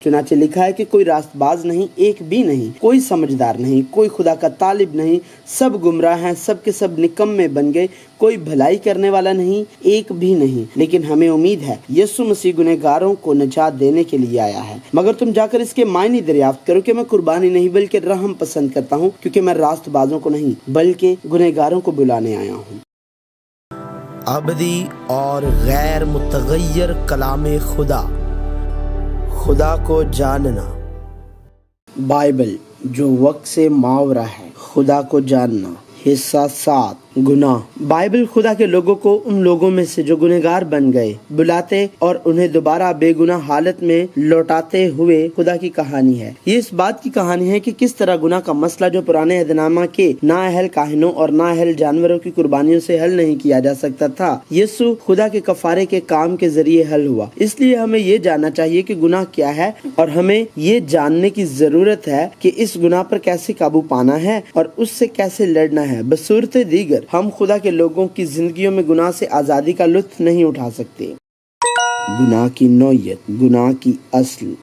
चुनाचे लिखा है कि कोई रास्तबाज नहीं, एक भी नहीं, कोई समझदार नहीं, कोई खुदा का तालिब नहीं, सब गुमराह हैं, सब के सब निकम्मे बन गए, कोई भलाई करने वाला नहीं, एक भी नहीं। लेकिन हमें उम्मीद है यीशु मसीह गुनहगारों को निजात देने के लिए आया है, मगर तुम जाकर इसके मायने दरियाफ्त करो कि मैं कुर्बानी नहीं बल्कि रहम पसंद करता हूँ, क्योंकि मैं रास्तबाजों को नहीं बल्कि गुनहगारों को बुलाने आया हूँ। अबदी और गैर मुतगय्यर कलाम खुदा, खुदा को जानना। बाइबल जो वक्त से मावरा है, खुदा को जानना। हिस्सा 7, गुनाह। बाइबल खुदा के लोगों को उन लोगों में से जो गुनहगार बन गए बुलाते और उन्हें दोबारा बेगुनाह हालत में लौटाते हुए खुदा की कहानी है। ये इस बात की कहानी है कि किस तरह गुनाह का मसला जो पुराने अहदनामा के नाअहल काहिनों और नाअहल जानवरों की कुर्बानियों से हल नहीं किया जा सकता था, यीशु खुदा के कफारे के काम के जरिए हल हुआ। इसलिए हमें ये जानना चाहिए कि गुनाह क्या है और हमें ये जानने की जरूरत है कि इस गुनाह पर कैसे काबू पाना है और उससे कैसे लड़ना है। बसूरत दीगर हम खुदा के लोगों की जिंदगियों में गुनाह से आजादी का लुत्फ नहीं उठा सकते। गुनाह की नौयत, गुनाह की असल।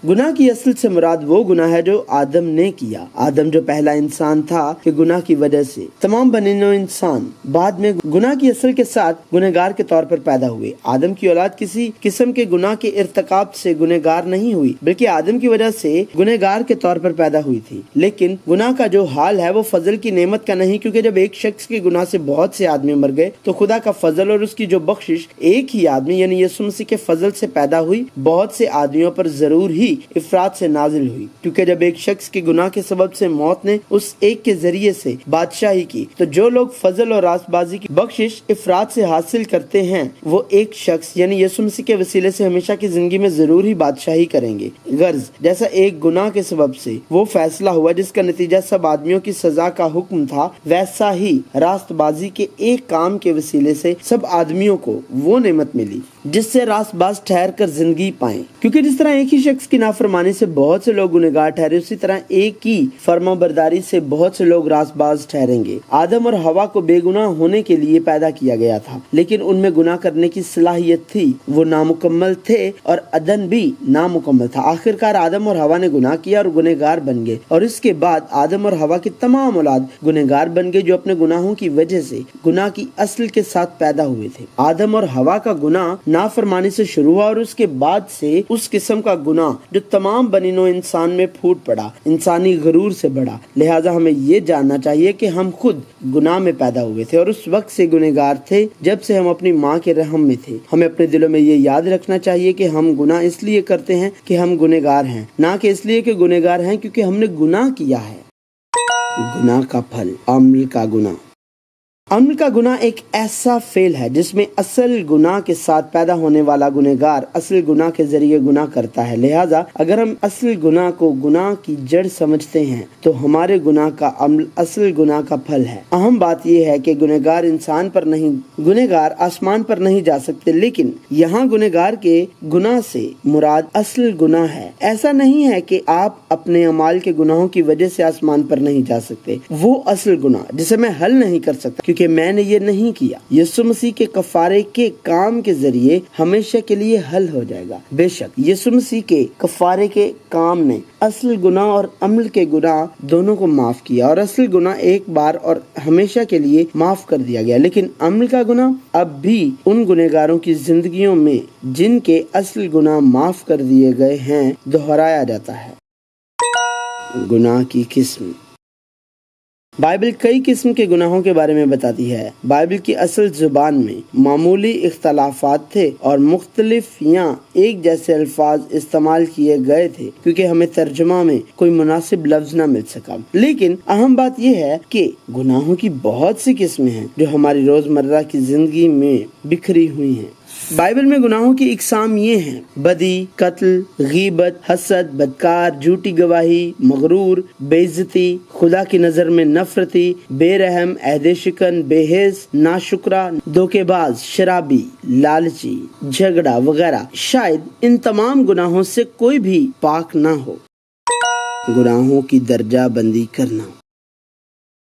गुनाह की असल से मुराद वो गुनाह है जो आदम ने किया। आदम जो पहला इंसान था कि गुनाह की वजह से तमाम बने नौ इंसान बाद में गुनाह की असल के साथ गुनहगार के तौर पर पैदा हुए। आदम की औलाद किसी किस्म के गुनाह के इर्तिकाब से गुनहगार नहीं हुई, बल्कि आदम की वजह से गुनहगार के तौर पर पैदा हुई थी। लेकिन गुनाह का जो हाल है वो फजल की नेमत का नहीं, क्योंकि जब एक शख्स के गुनाह से बहुत से आदमी मर गए तो खुदा का फजल और उसकी जो बख्शिश एक ही आदमी यानी यीशु मसीह के फजल से पैदा हुई, बहुत से आदमियों पर जरूर ही इफरात से नाजिल हुई। क्योंकि जब एक शख्स के गुनाह के सबब से मौत ने उस एक के जरिए से बादशाही की, तो जो लोग फजल और रास्तबाजी की बख्शिश इफरात से हासिल करते हैं वो एक शख्स यानी यीशु मसीह के वसीले से हमेशा की जिंदगी में जरूर ही बादशाही करेंगे। गर्ज जैसा एक गुनाह के सबब से वो फैसला हुआ जिसका नतीजा सब आदमियों की सजा का हुक्म था, वैसा ही रास्तबाजी के एक काम के वसीले से सब आदमियों को वो नेमत मिली जिससे रास्तबाज ठहर कर जिंदगी पाएं। क्योंकि जिस तरह एक ही शख्स की नाफरमानी से बहुत से लोग गुनहगार ठहरे, उसी तरह एक ही फरमाबरदारी से बहुत से लोग रास्तबाज ठहरेंगे। आदम और हवा को बेगुनाह होने के लिए पैदा किया गया था, लेकिन उनमें गुनाह करने की सलाहियत थी, वो नामुकम्मल थे और अदन भी नामुकम्मल था। आखिरकार आदम और हवा ने गुनाह किया और गुनहगार बन गए, और इसके बाद आदम और हवा की तमाम औलाद गुनहगार बन गए जो अपने गुनाहों की वजह से गुनाह की असल के साथ पैदा हुए थे। आदम और हवा का गुनाह नाफरमानी से शुरू हुआ और उसके बाद से उस किस्म का गुनाह जो तमाम बनी नौ इंसान में फूट पड़ा, इंसानी गरूर से बढ़ा। लिहाजा हमें ये जानना चाहिए कि हम खुद गुनाह में पैदा हुए थे और उस वक्त से गुनहगार थे जब से हम अपनी माँ के रहम में थे। हमें अपने दिलों में ये याद रखना चाहिए कि हम गुनाह इसलिए करते हैं कि हम गुनहगार हैं, ना कि इसलिए कि गुनहगार हैं क्योंकि हमने गुनाह किया है। गुनाह का फल, अमल का गुनाह। अमल का गुनाह एक ऐसा फेल है जिसमें असल गुनाह के साथ पैदा होने वाला गुनहगार असल गुनाह के जरिए गुनाह करता है। लिहाजा अगर हम असल गुनाह को गुनाह की जड़ समझते हैं तो हमारे गुनाह का अमल असल गुनाह का फल है। अहम बात यह है कि गुनहगार इंसान पर नहीं, गुनहगार आसमान पर नहीं जा सकते, लेकिन यहाँ गुनहगार के गुनाह से मुराद असल गुनाह है। ऐसा नहीं है कि आप अपने अमाल के गुनाहों की वजह से आसमान पर नहीं जा सकते। वो असल गुनाह जिसे मैं हल नहीं कर सकता कि मैंने ये नहीं किया, यीशु मसीह के कफारे के काम के जरिए हमेशा के लिए हल हो जाएगा। बेशक यीशु मसीह के कफारे के काम ने असल गुनाह और अमल के गुनाह दोनों को माफ किया और असल गुनाह एक बार और हमेशा के लिए माफ कर दिया गया, लेकिन अमल का गुनाह अब भी उन गुनहगारों की जिंदगियों में जिनके असल गुनाह माफ कर दिए गए हैं दोहराया जाता है। गुनाह की किस्म। बाइबल कई किस्म के गुनाहों के बारे में बताती है। बाइबल की असल जुबान में मामूली इख्तलाफात थे और मुख्तलिफ या एक जैसे अल्फाज इस्तेमाल किए गए थे क्योंकि हमें तर्जुमा में कोई मुनासिब लफ्ज न मिल सका। लेकिन अहम बात यह है कि गुनाहों की बहुत सी किस्में हैं जो हमारी रोजमर्रा की जिंदगी में बिखरी हुई हैं। बाइबल में गुनाहों की इकसाम ये हैं: बदी, कत्ल, गीबत, हसद, बदकार, झूठी गवाही, मगरूर, बेइज्जती, खुदा की नजर में नफरती, बेरहम, अहदेशिकन, बेहिस, नाशुक्रा, धोखेबाज, शराबी, लालची, झगड़ा वगैरह। शायद इन तमाम गुनाहों से कोई भी पाक ना हो। गुनाहों की दर्जा बंदी करना।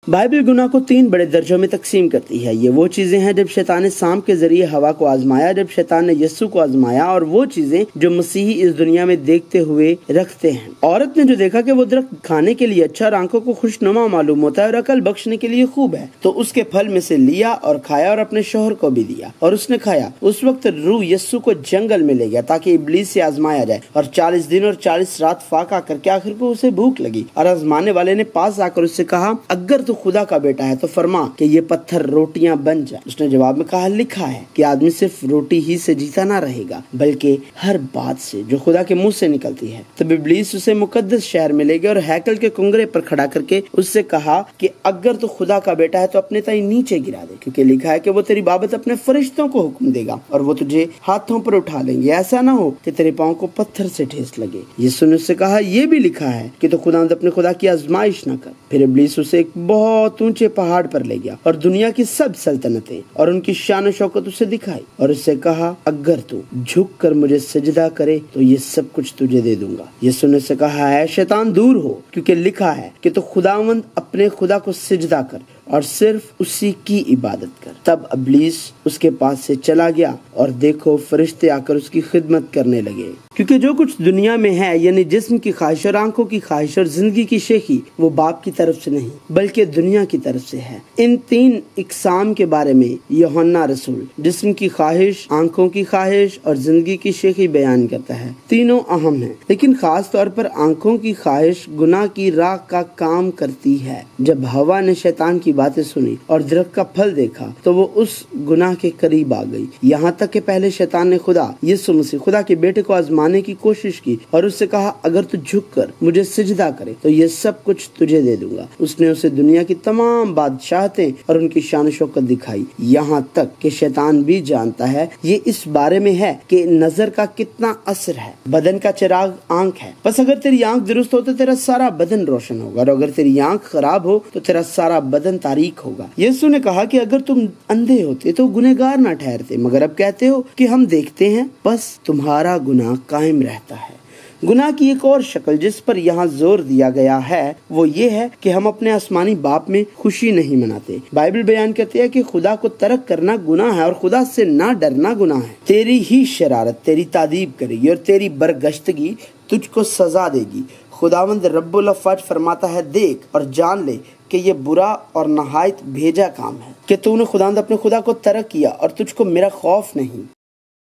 बाइबल गुनाह को 3 बड़े दर्जों में तकसीम करती है। ये वो चीजें हैं जब शैतान ने सांप के जरिए हवा को आजमाया, जब शैतान ने यस्सु को आजमाया, और वो चीजें जो मसीही इस दुनिया में देखते हुए रखते हैं। औरत ने जो देखा कि वो दरख्त खाने के लिए अच्छा और आंखों को खुशनुमा मालूम होता है और अकल बख्शने के लिए खूब है, तो उसके फल में से लिया और खाया और अपने शौहर को भी दिया और उसने खाया। उस वक्त रूह यस्सु को जंगल में ले गया ताकि इब्लीस से आजमाया जाए, और 40 दिन और 40 रात फाका करके आखिर को उसे भूख लगी। और आजमाने वाले ने पास आकर उससे कहा, अगर तू खुदा का बेटा है तो फरमा कि ये पत्थर रोटियां बन जाए। उसने जवाब में कहा, लिखा है कि आदमी सिर्फ रोटी ही से जीता ना रहेगा बल्कि हर बात से जो खुदा के मुंह से निकलती है। तब इब्लीस उसे मुकद्दस शहर में ले गया और हैकल के कुंगरे पर खड़ा करके उससे कहा कि अगर तू खुदा का बेटा है तो अपने ताई नीचे गिरा दे, क्योंकि लिखा है कि वो तेरी बाबत अपने फरिश्तों को हुक्म देगा और वो तुझे हाथों पर उठा लेंगे, ऐसा ना हो कि तेरे पांव को पत्थर से ठेस लगे। यीशु ने उससे कहा, यह भी लिखा है कि तो खुदा अपने खुदा की आजमाइश न कर। फिर इब्लीस उसे एक बहुत ऊंचे पहाड़ पर ले गया और दुनिया की सब सल्तनतें और उनकी शान शौकत उसे दिखाई और उससे कहा, अगर तू झुक कर मुझे सजदा करे तो ये सब कुछ तुझे दे दूंगा। यीशु ने उससे कहा है, शैतान दूर हो, क्योंकि लिखा है कि तो खुदावंद अपने खुदा को सजदा कर और सिर्फ उसी की इबादत कर। तब इब्लीस उसके पास से चला गया और देखो फरिश्ते आकर उसकी खिदमत करने लगे, क्योंकि जो कुछ दुनिया में है यानी जिस्म की ख्वाहिश और आंखों की ख्वाहिश और जिंदगी की शेखी वो बाप की तरफ से नहीं बल्कि दुनिया की तरफ से है। इन 3 इकसाम के बारे में यूहन्ना रसूल जिस्म की ख्वाहिश, आंखों की ख्वाहिश और जिंदगी की शेखी बयान करता है। तीनों अहम है, लेकिन खास तौर पर आंखों की ख्वाहिश गुनाह की राह का काम करती है। जब हवा ने शैतान की बातें सुनी और दरख्त का फल देखा तो वो उस गुनाह के करीब आ गई, यहाँ तक कि पहले शैतान ने खुदा यीशु मसीह खुदा के बेटे को आजमाने की कोशिश की और उससे कहा, अगर तू झुक कर मुझे सिजदा करे तो ये सब कुछ तुझे दे दूंगा। उसने उसे दुनिया की तमाम बादशाहतें और उनकी शान शौकत दिखाई, यहाँ तक कि शैतान भी जानता है ये इस बारे में है कि नजर का कितना असर है। बदन का चिराग आंख है, बस अगर तेरी आंख दुरुस्त हो तो तेरा सारा बदन रोशन होगा, और अगर तेरी आंख खराब हो तो तेरा सारा बदन तारीक होगा। यीशु ने कहा कि अगर तुम अंधे होते तो गुनहगार ना ठहरते, मगर अब कहते हो कि हम देखते हैं, बस तुम्हारा गुनाह कायम रहता है। गुनाह की एक और शक्ल जिस पर यहाँ जोर दिया गया है वो ये है कि हम अपने आसमानी बाप में खुशी नहीं मनाते। बाइबल बयान करती है कि खुदा को तर्क करना गुनाह है और खुदा से ना डरना गुनाह है। तेरी ही शरारत तेरी तादीब करेगी और तेरी बरगश्तगी तुझको सजा देगी। खुदावंद रब्बुल अफ़वाज फरमाता है, देख और जान ले कि ये बुरा और नहायत भेजा काम है कि तूने खुदावंद अपने खुदा को तर्क किया और तुझको मेरा खौफ नहीं।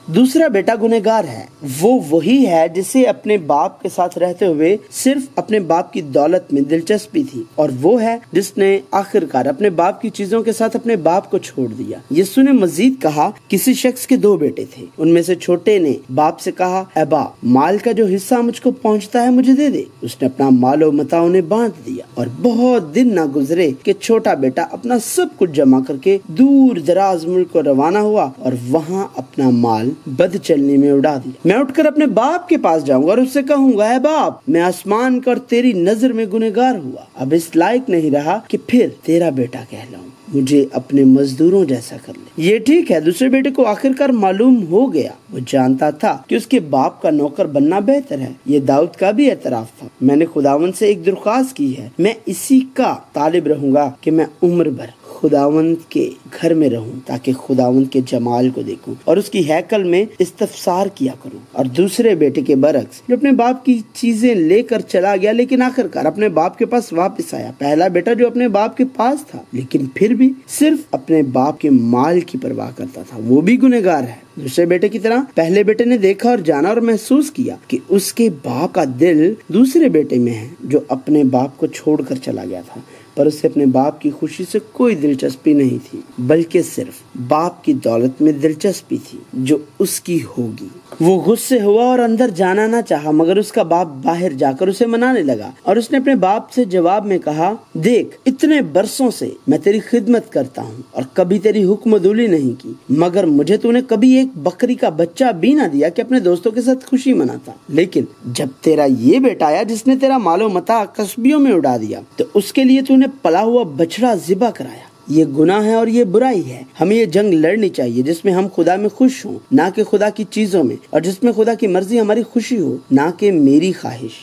दूसरा बेटा गुनहगार है, वो वही है जिसे अपने बाप के साथ रहते हुए सिर्फ अपने बाप की दौलत में दिलचस्पी थी, और वो है जिसने आखिरकार अपने बाप की चीजों के साथ अपने बाप को छोड़ दिया। यीशु ने मजीद कहा, किसी शख्स के 2 बेटे थे, उनमें से छोटे ने बाप से कहा, अबा माल का जो हिस्सा मुझको पहुंचता है मुझे दे दे। उसने अपना मालो मता उन्हें बांट दिया और बहुत दिन ना गुजरे कि छोटा बेटा अपना सब कुछ जमा करके दूर दराज मुल्क को रवाना हुआ और वहाँ अपना माल बद चलने में उड़ा दी। मैं उठकर अपने बाप के पास जाऊंगा और उससे कहूंगा, है बाप, मैं आसमान का और तेरी नजर में गुनहगार हुआ, अब इस लायक नहीं रहा कि फिर तेरा बेटा कहलाऊं, मुझे अपने मजदूरों जैसा कर ले। ये ठीक है, दूसरे बेटे को आखिरकार मालूम हो गया, वो जानता था कि उसके बाप का नौकर बनना बेहतर है। ये दाऊद का भी एतराफ था, मैंने खुदावन से एक दरख्वास्त की है, मैं इसी का तालिब रहूंगा कि मैं उम्र भर खुदावंत के घर में रहूं ताकि खुदावंत के जमाल को देखूं और उसकी हैकल में इस्तफसार किया करूं। और दूसरे बेटे के बरक्स जो अपने बाप की चीजें लेकर चला गया लेकिन आखिरकार अपने बाप के पास वापस आया। पहला बेटा जो अपने बाप के पास था लेकिन फिर भी सिर्फ अपने बाप के माल की परवाह करता था, वो भी गुनहगार है। दूसरे बेटे की तरह पहले बेटे ने देखा और जाना और महसूस किया कि उसके बाप का दिल दूसरे बेटे में है जो अपने बाप को छोड़कर चला गया था, पर उसे अपने बाप की खुशी से कोई दिलचस्पी नहीं थी बल्कि सिर्फ बाप की दौलत में दिलचस्पी थी जो उसकी होगी। वो गुस्से हुआ और अंदर जाना ना चाहा, मगर उसका बाप बाहर जाकर उसे मनाने लगा और उसने अपने बाप से जवाब में कहा, देख, इतने बरसों से मैं तेरी खिदमत करता हूँ और कभी तेरी हुक्मदुली नहीं की, मगर मुझे तूने कभी एक बकरी का बच्चा भी ना दिया कि अपने दोस्तों के साथ खुशी मनाता। लेकिन जब तेरा ये बेटा आया जिसने तेरा मालो मता कस्बियों में उड़ा दिया, तो उसके लिए तूने पला हुआ बछड़ा ज़िबा कराया। ये गुनाह है और ये बुराई है। हमें ये जंग लड़नी चाहिए जिसमें हम खुदा में खुश हों, ना कि खुदा की चीजों में, और जिसमें खुदा की मर्जी हमारी खुशी हो, ना कि मेरी ख्वाहिश।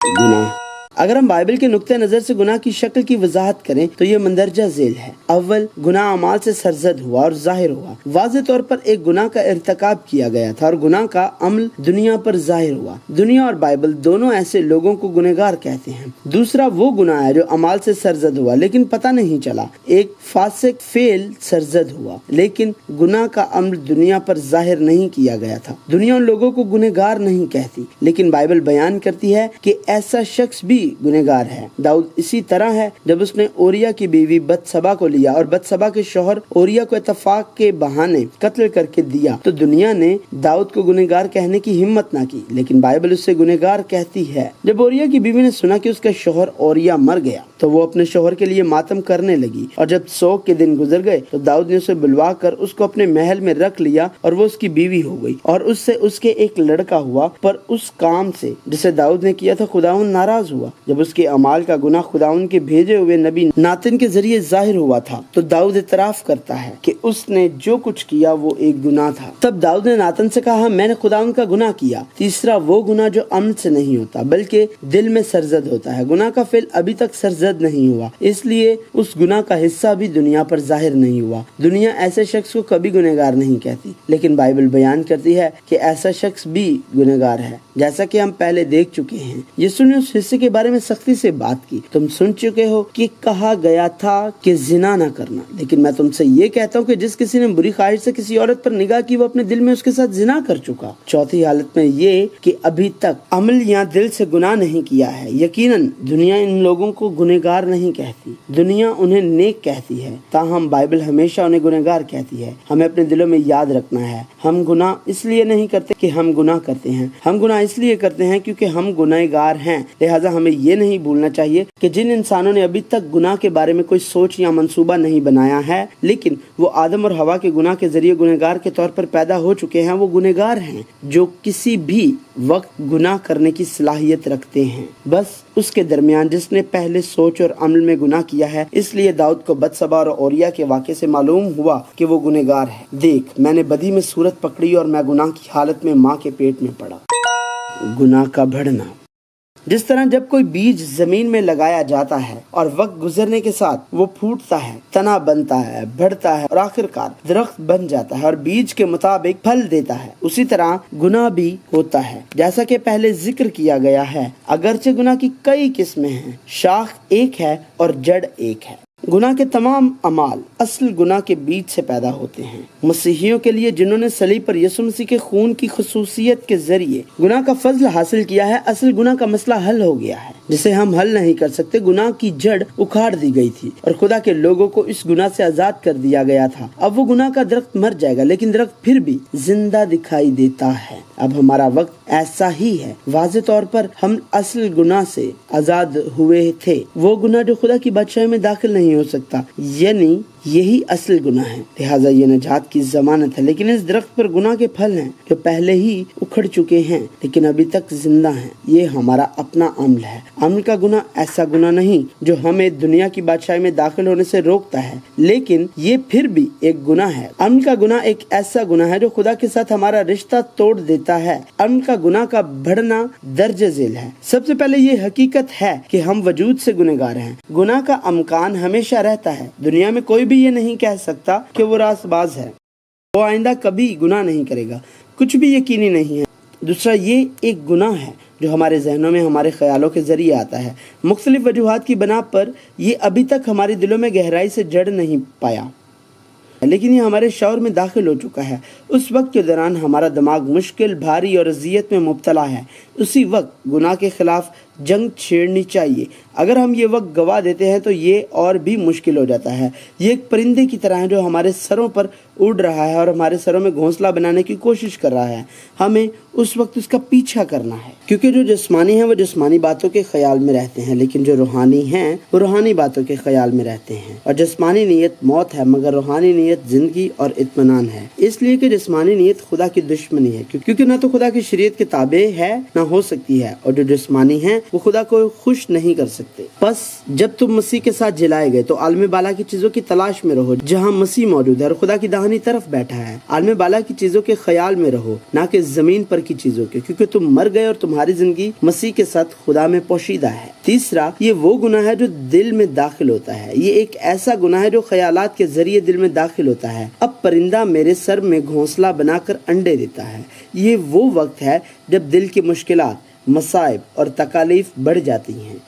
गुनाह اگر ہم بائبل کے نقطۂ نظر سے گناہ کی شکل کی وضاحت کریں تو یہ مندرجہ ذیل ہے۔ اول، گناہ اعمال سے سرزد ہوا اور ظاہر ہوا۔ واضح طور پر ایک گناہ کا ارتکاب کیا گیا تھا اور گناہ کا عمل دنیا پر ظاہر ہوا۔ دنیا اور بائبل دونوں ایسے لوگوں کو گنہگار کہتے ہیں۔ دوسرا وہ گناہ ہے جو اعمال سے سرزد ہوا لیکن پتہ نہیں چلا، ایک فاسق فعل سرزد ہوا لیکن گناہ کا عمل دنیا پر ظاہر نہیں کیا گیا تھا۔ دنیا ان لوگوں کو گنہگار نہیں کہتی لیکن بائبل بیان کرتی ہے کہ ایسا شخص بھی گنہگار ہے۔ داؤد اسی طرح ہے، جب اس نے اوریا کی بیوی بتسبا کو لیا اور بتسبا کے شوہر اوریا کو اتفاق کے بہانے قتل کر کے دیا تو دنیا نے داؤد کو گنہگار کہنے کی ہمت نہ کی، لیکن بائبل اسے گنہگار کہتی ہے۔ جب اوریا کی بیوی نے سنا کہ اس کا شوہر اوریا مر گیا تو وہ اپنے شوہر کے لیے ماتم کرنے لگی، اور جب سوگ کے دن گزر گئے تو داؤد نے اسے بلوا کر اس کو اپنے محل میں رکھ لیا اور وہ اس کی بیوی ہو گئی، اور اس سے اس کے ایک لڑکا ہوا۔ پر اس کام سے جسے داؤد نے کیا تھا خداوند ناراض ہوا۔ جب اس کے اعمال کا گناہ خداوند کے بھیجے ہوئے نبی ناتن کے ذریعے ظاہر ہوا تھا تو داؤد اعتراف کرتا ہے کہ اس نے جو کچھ کیا وہ ایک گناہ تھا۔ تب داؤد نے ناتن سے کہا، میں نے خداوند کا گناہ کیا۔ تیسرا وہ گناہ جو عمل سے نہیں ہوتا بلکہ دل میں سرزد ہوتا ہے۔ گناہ کا فعل ابھی تک سرزد نہیں ہوا، اس لیے اس گناہ کا حصہ بھی دنیا پر ظاہر نہیں ہوا۔ دنیا ایسے شخص کو کبھی گنہگار نہیں کہتی لیکن بائبل بیان کرتی ہے کہ ایسا شخص بھی گنہگار ہے، جیسا کہ ہم پہلے دیکھ چکے ہیں۔ یسوع نے اس حصے کے بارے میں سختی سے بات کی۔ تم سن چکے ہو کہ کہا گیا تھا کہ زنا نہ کرنا، لیکن میں تم سے یہ کہتا ہوں کہ جس کسی نے بری خواہش سے کسی عورت پر نگاہ کی وہ اپنے دل میں اس کے ساتھ زنا کر چکا۔ چوتھی حالت میں یہ کہ ابھی تک عمل یا دل سے گناہ نہیں کیا ہے۔ یقیناً دنیا ان لوگوں کو گنہگار نہیں کہتی، دنیا انہیں نیک کہتی ہے، تاہم بائبل ہمیشہ انہیں گنہگار کہتی ہے۔ ہمیں اپنے دلوں میں یاد رکھنا ہے، ہم گناہ اس لیے نہیں کرتے کہ ہم گناہ کرتے ہیں، ہم گناہ اس لیے کرتے ہیں کیونکہ ہم گنہگار ہیں۔ لہٰذا ہمیں یہ نہیں بھولنا چاہیے کہ جن انسانوں نے ابھی تک گناہ کے بارے میں کوئی سوچ یا منصوبہ نہیں بنایا ہے لیکن وہ آدم اور حوا کے گناہ کے ذریعے گنہگار کے طور پر پیدا ہو چکے ہیں، وہ گنہگار ہیں جو کسی بھی وقت گناہ کرنے کی صلاحیت رکھتے ہیں، بس اس کے درمیان جس نے پہلے سوچ اور عمل میں گناہ کیا ہے۔ اس لیے داؤد کو بتسبا اور اوریا کے واقعے سے معلوم ہوا کہ وہ گنہگار ہے۔ دیکھ، میں نے بدی میں صورت پکڑی اور میں گناہ کی حالت میں ماں کے پیٹ میں پڑا۔ گناہ کا بڑھنا۔ جس طرح جب کوئی بیج زمین میں لگایا جاتا ہے اور وقت گزرنے کے ساتھ وہ پھوٹتا ہے، تنا بنتا ہے، بڑھتا ہے اور آخرکار درخت بن جاتا ہے اور بیج کے مطابق پھل دیتا ہے، اسی طرح گناہ بھی ہوتا ہے۔ جیسا کہ پہلے ذکر کیا گیا ہے، اگرچہ گناہ کی کئی قسمیں ہیں، شاخ ایک ہے اور جڑ ایک ہے۔ گناہ کے تمام اعمال اصل گناہ کے بیج سے پیدا ہوتے ہیں۔ مسیحیوں کے لیے جنہوں نے صلیب پر یسوع مسیح کے خون کی خصوصیت کے ذریعے گناہ کا فضل حاصل کیا ہے، اصل گناہ کا مسئلہ حل ہو گیا ہے جسے ہم حل نہیں کر سکتے۔ گناہ کی جڑ اکھاڑ دی گئی تھی اور خدا کے لوگوں کو اس گناہ سے آزاد کر دیا گیا تھا۔ اب وہ گناہ کا درخت مر جائے گا لیکن درخت پھر بھی زندہ دکھائی دیتا ہے۔ اب ہمارا وقت ایسا ہی ہے۔ واضح طور پر ہم اصل گناہ سے آزاد ہوئے تھے، وہ گناہ جو خدا کی بادشاہی میں داخل نہیں ہو سکتا، یعنی یہی اصل گناہ ہے۔ لہٰذا یہ نجات کی ضمانت ہے، لیکن اس درخت پر گناہ کے پھل ہیں جو پہلے ہی اکھڑ چکے ہیں لیکن ابھی تک زندہ ہیں۔ یہ ہمارا اپنا عمل ہے۔ عمل کا گناہ ایسا گناہ نہیں جو ہمیں دنیا کی بادشاہی میں داخل ہونے سے روکتا ہے، لیکن یہ پھر بھی ایک گناہ ہے۔ عمل کا گناہ ایک ایسا گناہ ہے جو خدا کے ساتھ ہمارا رشتہ توڑ دیتا ہے۔ عمل کا گناہ کا بڑھنا درجہ ذیل ہے۔ سب سے پہلے یہ حقیقت ہے کہ ہم وجود سے گنہگار ہیں۔ گناہ کا امکان ہمیشہ رہتا ہے۔ دنیا میں کوئی بھی یہ نہیں کہہ سکتا کہ وہ راست باز ہے، وہ آئندہ کبھی گناہ نہیں کرے گا، کچھ بھی یقینی نہیں ہے۔ دوسرا، یہ ایک گناہ ہے جو ہمارے ذہنوں میں ہمارے خیالوں کے ذریعے آتا ہے۔ مختلف وجوہات کی بنا پر یہ ابھی تک ہمارے دلوں میں گہرائی سے جڑ نہیں پایا، لیکن یہ ہمارے شعور میں داخل ہو چکا ہے۔ اس وقت کے دوران ہمارا دماغ مشکل، بھاری اور اذیت میں مبتلا ہے۔ اسی وقت گناہ کے خلاف جنگ چھیڑنی چاہیے۔ اگر ہم یہ وقت گوا دیتے ہیں تو یہ اور بھی مشکل ہو جاتا ہے۔ یہ ایک پرندے کی طرح ہے جو ہمارے سروں پر اڑ رہا ہے اور ہمارے سروں میں گھونسلہ بنانے کی کوشش کر رہا ہے۔ ہمیں اس وقت اس کا پیچھا کرنا ہے، کیونکہ جو جسمانی ہیں وہ جسمانی باتوں کے خیال میں رہتے ہیں، لیکن جو روحانی ہیں وہ روحانی باتوں کے خیال میں رہتے ہیں۔ اور جسمانی نیت موت ہے مگر روحانی نیت زندگی اور اطمینان ہے۔ اس لیے کہ جسمانی نیت خدا کی دشمنی ہے، کیونکہ نہ تو خدا کی شریعت کے تابع ہے نہ ہو سکتی ہے، اور جو جسمانی ہیں वो खुदा को खुश नहीं कर सकते। बस जब तुम मसीह के साथ जिलाए गए तो आलम बाला की चीजों की तलाश में रहो जहाँ मसीह मौजूद है और खुदा की दाहिनी तरफ बैठा है। आलम बाला की चीजों के ख्याल में रहो, ना कि जमीन पर की चीजों के, क्योंकि तुम मर गए और तुम्हारी जिंदगी मसीह के साथ खुदा में पोशीदा है। तीसरा, ये वो गुनाह है जो दिल में दाखिल होता है। ये एक ऐसा गुनाह है जो ख्यालात के जरिए दिल में दाखिल होता है। अब परिंदा मेरे सर में घोंसला बनाकर अंडे देता है। ये वो वक्त है जब दिल की मुश्किलात, मसाइब और तकालीफ बढ़ जाती हैं।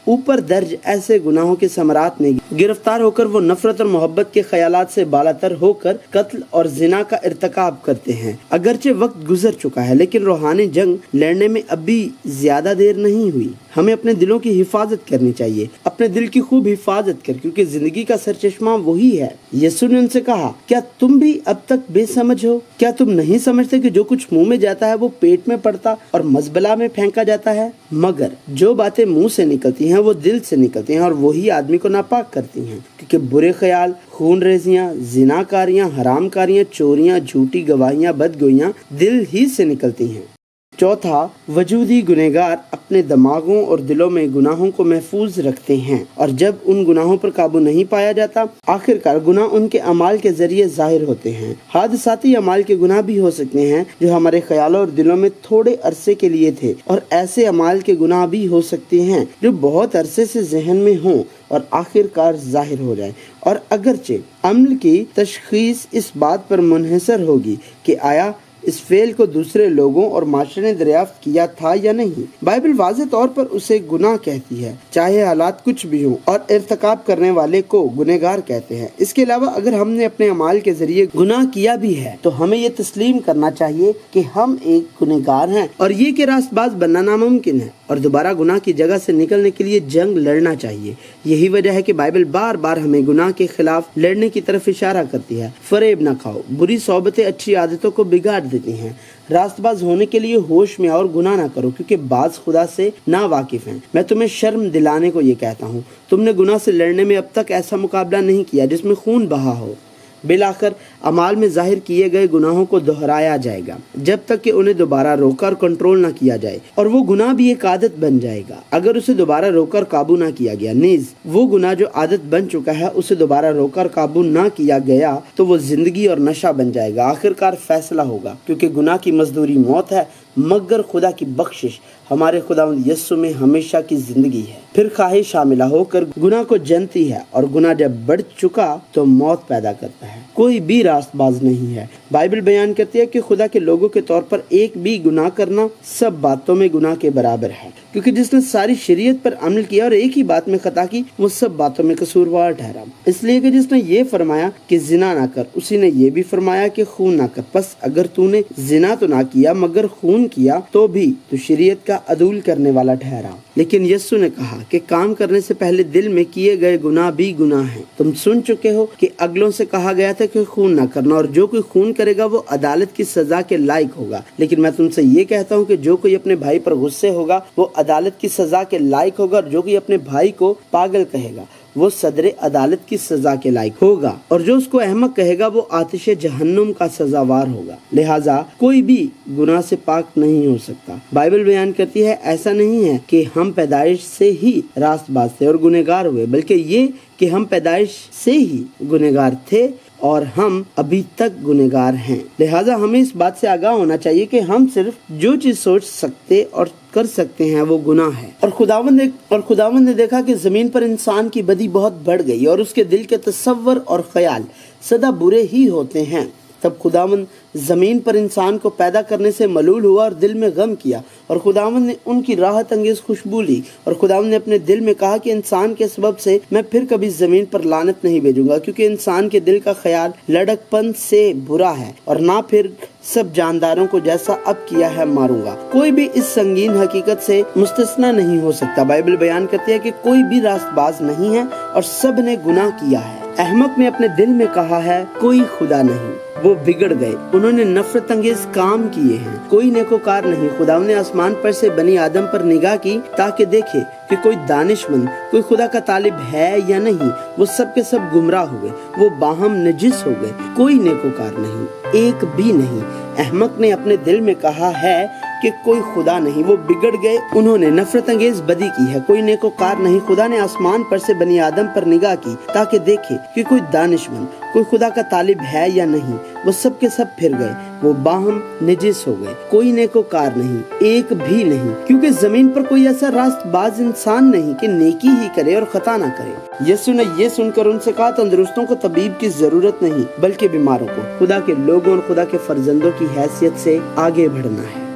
ऊपर दर्ज ऐसे गुनाहों के समरात में गिरफ्तार होकर वो नफरत और मोहब्बत के ख्यालात से बालातर होकर कत्ल और जिना का इर्तिकाब करते हैं। अगरचे वक्त गुजर चुका है, लेकिन रूहानी जंग लड़ने में अभी ज्यादा देर नहीं हुई। हमें अपने दिलों की हिफाजत करनी चाहिए। अपने दिल की खूब हिफाजत कर, क्योंकि जिंदगी का सरचश्मा वही है। यीशु ने उनसे कहा, क्या तुम भी अब तक बेसमझ हो? क्या तुम नहीं समझते कि जो कुछ मुंह में जाता है वो पेट में पड़ता और मजबला में फेंका जाता है? मगर जो बातें मुंह से निकलती हैं वो दिल से निकलती हैं और वही आदमी को नापाक करती हैं, क्योंकि बुरे ख्याल, खून रेजियां, जिनाकारियां, हरामकारियां, चोरियां, झूठी गवाहियां, बदगोइयां दिल ही से निकलती हैं। चौथा, वजूदी गुनहगार अपने दिमागों और दिलों में गुनाहों को महफूज रखते हैं, और जब उन गुनाहों पर काबू नहीं पाया जाता, आखिरकार गुनाह उनके अमाल के जरिए जाहिर होते हैं। हादसाती अमाल के गुनाह भी हो सकते हैं जो हमारे ख्यालों और दिलों में थोड़े अरसे के लिए थे, और ऐसे अमाल के गुनाह भी हो सकते हैं जो बहुत अरसे से जहन में हों और आखिरकार जाहिर हो जाए। और अगरचे अमल की तशखीस इस बात पर मुनहसर होगी कि आया इस फेल को दूसरे लोगों और माशरे ने दरियाफ्त किया था या नहीं। बाइबल वाज़े तौर पर उसे गुनाह कहती है, चाहे हालात कुछ भी हों, और इर्तिकाब करने वाले को गुनहगार कहते हैं। इसके अलावा अगर हमने अपने अमाल के जरिए गुनाह किया भी है तो हमें ये तस्लीम करना चाहिए कि हम एक गुनहगार हैं और ये कि रास्तबाज बनना नामुमकिन है, और दोबारा गुनाह की जगह से निकलने के लिए जंग लड़ना चाहिए। यही वजह है कि बाइबल बार बार हमें गुनाह के खिलाफ लड़ने की तरफ इशारा करती है। फरेब न खाओ, बुरी सोबतें अच्छी आदतों को बिगाड़ देती हैं। रास्तबाज होने के लिए होश में और गुनाह ना करो, क्योंकि बाज खुदा से ना वाकिफ हैं। मैं तुम्हें शर्म दिलाने को ये कहता हूँ, तुमने गुनाह से लड़ने में अब तक ऐसा मुकाबला नहीं किया जिसमें खून बहा हो। बिलाखिर अमाल में जाहिर किए गए गुनाहों को दोहराया जाएगा जब तक कि उन्हें दोबारा रोकर कंट्रोल न किया जाए, और वो गुनाह भी एक आदत बन जाएगा अगर उसे दोबारा रोकर काबू न किया गया। नीज वो गुनाह जो आदत बन चुका है, उसे दोबारा रोकर काबू न किया गया तो वो जिंदगी और नशा बन जाएगा। आखिरकार फैसला होगा, क्योंकि गुनाह की मजदूरी मौत है, मगर खुदा की बख्शिश हमारे खुदावंद यीशु में हमेशा की जिंदगी है। फिर ख्वाहिश शामिल होकर गुनाह को जनती है, और गुनाह जब बढ़ चुका तो मौत पैदा करता है। कोई भी रास्तबाज नहीं है। बाइबल बयान करती है कि खुदा के लोगों के तौर पर एक भी गुनाह करना सब बातों में गुनाह के बराबर है, क्योंकि जिसने सारी शरीयत पर अमल किया और एक ही बात में खता की, वो सब बातों में कसूरवार ठहरा। इसलिए कि जिसने ये फरमाया कि जिना ना कर, उसी ने ये भी फरमाया कि खून ना कर। बस अगर तूने जिना तो ना किया मगर खून किया तो भी तू शरीयत का अदूल करने वाला ठहरा। लेकिन यीशु ने कहा कि काम करने से पहले दिल में किए गए गुनाह भी गुनाह हैं। तुम सुन चुके हो कि अगलों से कहा गया था कि खून ना करना, और जो कोई खून करेगा वो अदालत की सजा के लायक होगा। लेकिन मैं तुमसे ये कहता हूँ कि जो कोई अपने भाई पर गुस्से होगा वो अदालत की सजा के लायक होगा, और जो कोई अपने भाई को पागल कहेगा वो सदरे अदालत की सजा के लायक होगा, और जो उसको अहमक कहेगा वो आतिश जहन्नुम का सजावार होगा। लिहाजा कोई भी गुनाह से पाक नहीं हो सकता। बाइबल बयान करती है ऐसा नहीं है कि हम पैदाइश से ही रास्तबाज थे और गुनहगार हुए, बल्कि ये कि हम पैदाइश से ही गुनहगार थे और हम अभी तक गुनहगार हैं। लिहाजा हमें इस बात से आगाह होना चाहिए कि हम सिर्फ जो चीज सोच सकते और कर सकते हैं वो गुनाह है। और खुदावंद ने देखा कि जमीन पर इंसान की बदी बहुत बढ़ गई और उसके दिल के तसव्वुर और ख्याल सदा बुरे ही होते हैं। तब खुदावंद जमीन पर इंसान को पैदा करने से मलूल हुआ और दिल में गम किया, और खुदावंद ने उनकी राहत अंगेज खुशबू ली, और खुदावंद ने अपने दिल में कहा कि इंसान के सबब से मैं फिर कभी जमीन पर लानत नहीं भेजूंगा, क्योंकि इंसान के दिल का ख्याल लड़कपन से बुरा है, और ना फिर सब जानदारों को जैसा अब किया है मारूंगा। कोई भी इस संगीन हकीकत से मुस्तस्ना नहीं हो सकता। बाइबल बयान करती है कि कोई भी रास्तबाज नहीं है और सब ने गुनाह किया है। अहमक ने अपने दिल में कहा है कोई खुदा नहीं, वो बिगड़ गए, उन्होंने नफरत अंगेज काम किए हैं, कोई नेकोकार नहीं। खुदा ने आसमान पर से बनी आदम पर निगाह की ताकि देखे कि कोई दानिशमंद, कोई खुदा का तालिब है या नहीं। वो सब के सब गुमराह हुए, वो बाहम नजिस हो गए, कोई नेकोकार नहीं, एक भी नहीं। अहमक ने अपने दिल में कहा है کہ کوئی خدا نہیں، وہ بگڑ گئے، انہوں نے نفرت انگیز بدی کی ہے، کوئی نیکوکار نہیں۔ خدا نے آسمان پر سے بنی آدم پر نگاہ کی تاکہ دیکھے کہ کوئی دانشمند، کوئی خدا کا طالب ہے یا نہیں۔ وہ سب کے سب پھر گئے، وہ باہم نجس ہو گئے، کوئی نیکوکار نہیں، ایک بھی نہیں، کیونکہ زمین پر کوئی ایسا راست باز انسان نہیں کہ نیکی ہی کرے اور خطا نہ کرے۔ یسوع نے یہ سن کر ان سے کہا، تندرستوں کو طبیب کی ضرورت نہیں بلکہ بیماروں کو۔ خدا کے لوگوں اور خدا کے فرزندوں کی حیثیت سے آگے بڑھنا ہے۔